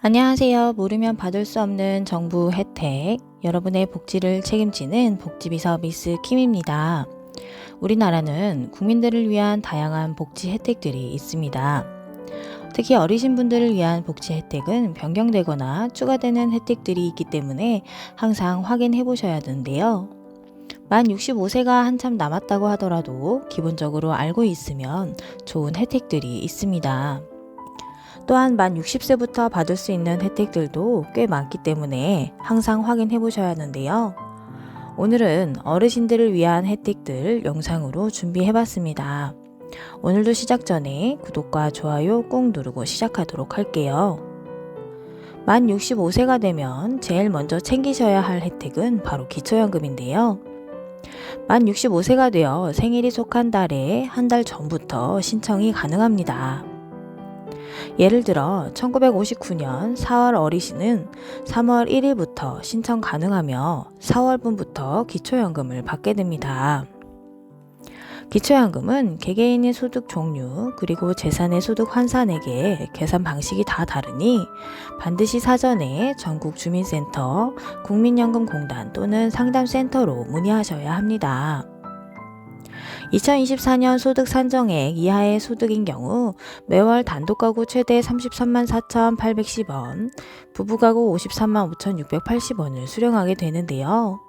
안녕하세요. 모르면 받을 수 없는 정부 혜택, 여러분의 복지를 책임지는 복지비서 미스 킴입니다. 우리나라는 국민들을 위한 다양한 복지 혜택들이 있습니다. 특히 어리신 분들을 위한 복지 혜택은 변경되거나 추가되는 혜택들이 있기 때문에 항상 확인해 보셔야 하는데요. 만 65세가 한참 남았다고 하더라도 기본적으로 알고 있으면 좋은 혜택들이 있습니다. 또한 만 60세부터 받을 수 있는 혜택들도 꽤 많기 때문에 항상 확인해 보셔야 하는데요. 오늘은 어르신들을 위한 혜택들 영상으로 준비해 봤습니다. 오늘도 시작 전에 구독과 좋아요 꾹 누르고 시작하도록 할게요. 만 65세가 되면 제일 먼저 챙기셔야 할 혜택은 바로 기초연금인데요. 만 65세가 되어 생일이 속한 달에 한 달 전부터 신청이 가능합니다. 예를 들어 1959년 4월 어리신은 3월 1일부터 신청 가능하며 4월분부터 기초연금을 받게 됩니다. 기초연금은 개개인의 소득 종류 그리고 재산의 소득 환산액의 계산 방식이 다 다르니 반드시 사전에 전국주민센터, 국민연금공단 또는 상담센터로 문의하셔야 합니다. 2024년 소득 산정액 이하의 소득인 경우 매월 단독가구 최대 33만 4,810원, 부부가구 53만 5,680원을 수령하게 되는데요.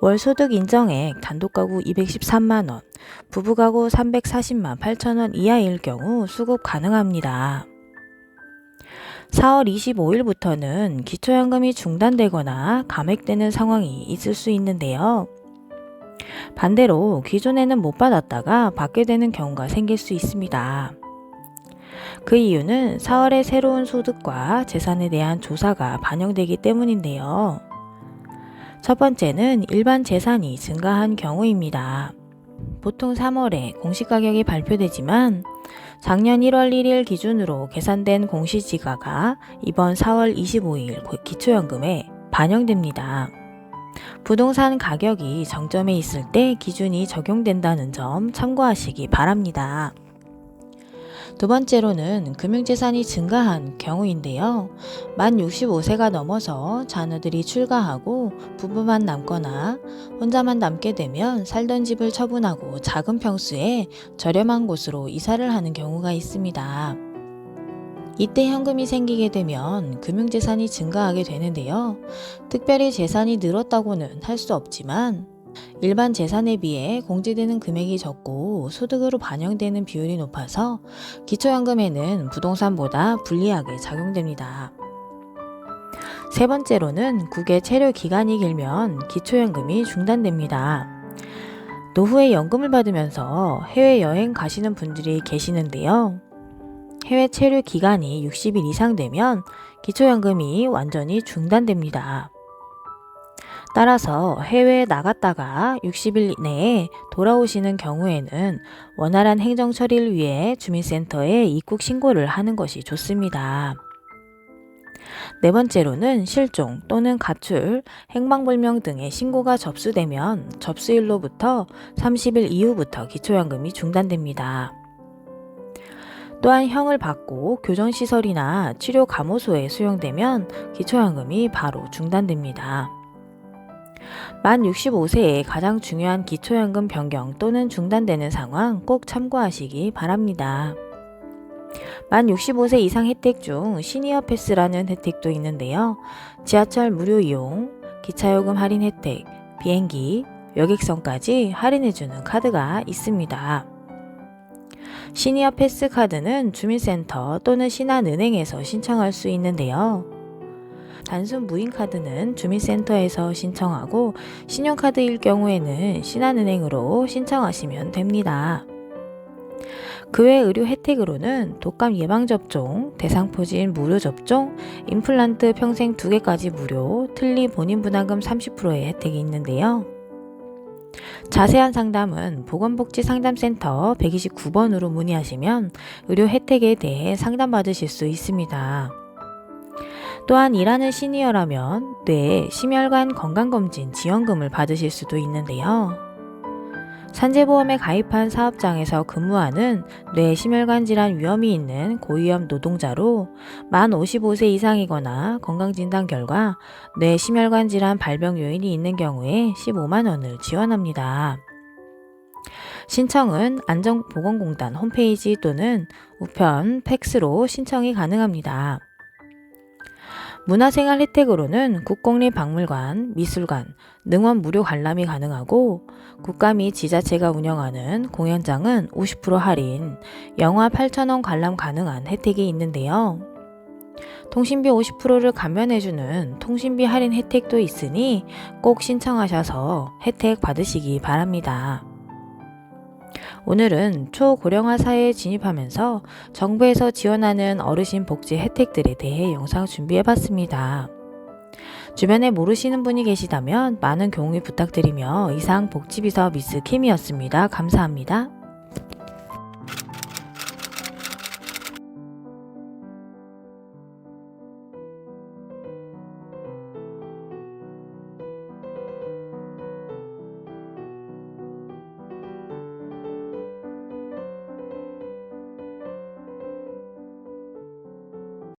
월 소득 인정액 단독가구 213만원, 부부가구 340만 8천원 이하일 경우 수급 가능합니다. 4월 25일부터는 기초연금이 중단되거나 감액되는 상황이 있을 수 있는데요. 반대로 기존에는 못 받았다가 받게 되는 경우가 생길 수 있습니다. 그 이유는 4월에 새로운 소득과 재산에 대한 조사가 반영되기 때문인데요. 첫 번째는 일반 재산이 증가한 경우입니다. 보통 3월에 공시가격이 발표되지만 작년 1월 1일 기준으로 계산된 공시지가가 이번 4월 25일 기초연금에 반영됩니다. 부동산 가격이 정점에 있을 때 기준이 적용된다는 점 참고하시기 바랍니다. 두 번째로는 금융재산이 증가한 경우인데요. 만 65세가 넘어서 자녀들이 출가하고 부부만 남거나 혼자만 남게 되면 살던 집을 처분하고 작은 평수에 저렴한 곳으로 이사를 하는 경우가 있습니다. 이때 현금이 생기게 되면 금융재산이 증가하게 되는데요. 특별히 재산이 늘었다고는 할 수 없지만 일반 재산에 비해 공제되는 금액이 적고 소득으로 반영되는 비율이 높아서 기초연금에는 부동산보다 불리하게 작용됩니다. 세 번째로는 국외 체류 기간이 길면 기초연금이 중단됩니다. 노후에 연금을 받으면서 해외여행 가시는 분들이 계시는데요. 해외 체류 기간이 60일 이상 되면 기초연금이 완전히 중단됩니다. 따라서 해외에 나갔다가 60일 내에 돌아오시는 경우에는 원활한 행정 처리를 위해 주민센터에 입국 신고를 하는 것이 좋습니다. 네 번째로는 실종 또는 가출, 행방불명 등의 신고가 접수되면 접수일로부터 30일 이후부터 기초연금이 중단됩니다. 또한 형을 받고 교정시설이나 치료감호소에 수용되면 기초연금이 바로 중단됩니다. 만 65세에 가장 중요한 기초연금 변경 또는 중단되는 상황 꼭 참고하시기 바랍니다. 만 65세 이상 혜택 중 시니어 패스라는 혜택도 있는데요. 지하철 무료 이용, 기차요금 할인 혜택, 비행기, 여객선까지 할인해주는 카드가 있습니다. 시니어 패스 카드는 주민센터 또는 신한은행에서 신청할 수 있는데요. 단순 무인카드는 주민센터에서 신청하고 신용카드일 경우에는 신한은행으로 신청하시면 됩니다. 그 외 의료 혜택으로는 독감 예방접종, 대상포진 무료 접종, 임플란트 평생 2개까지 무료, 틀니 본인 부담금 30%의 혜택이 있는데요. 자세한 상담은 보건복지상담센터 129번으로 문의하시면 의료 혜택에 대해 상담받으실 수 있습니다. 또한 일하는 시니어라면 뇌 심혈관 건강검진 지원금을 받으실 수도 있는데요. 산재보험에 가입한 사업장에서 근무하는 뇌 심혈관 질환 위험이 있는 고위험 노동자로 만 55세 이상이거나 건강진단 결과 뇌 심혈관 질환 발병 요인이 있는 경우에 15만 원을 지원합니다. 신청은 안전보건공단 홈페이지 또는 우편, 팩스로 신청이 가능합니다. 문화생활 혜택으로는 국공립박물관, 미술관, 능원 무료 관람이 가능하고 국가 및 지자체가 운영하는 공연장은 50% 할인, 영화 8,000원 관람 가능한 혜택이 있는데요. 통신비 50%를 감면해주는 통신비 할인 혜택도 있으니 꼭 신청하셔서 혜택 받으시기 바랍니다. 오늘은 초고령화 사회에 진입하면서 정부에서 지원하는 어르신 복지 혜택들에 대해 영상 준비해봤습니다. 주변에 모르시는 분이 계시다면 많은 공유 부탁드리며 이상 복지비서 미스 킴이었습니다. 감사합니다.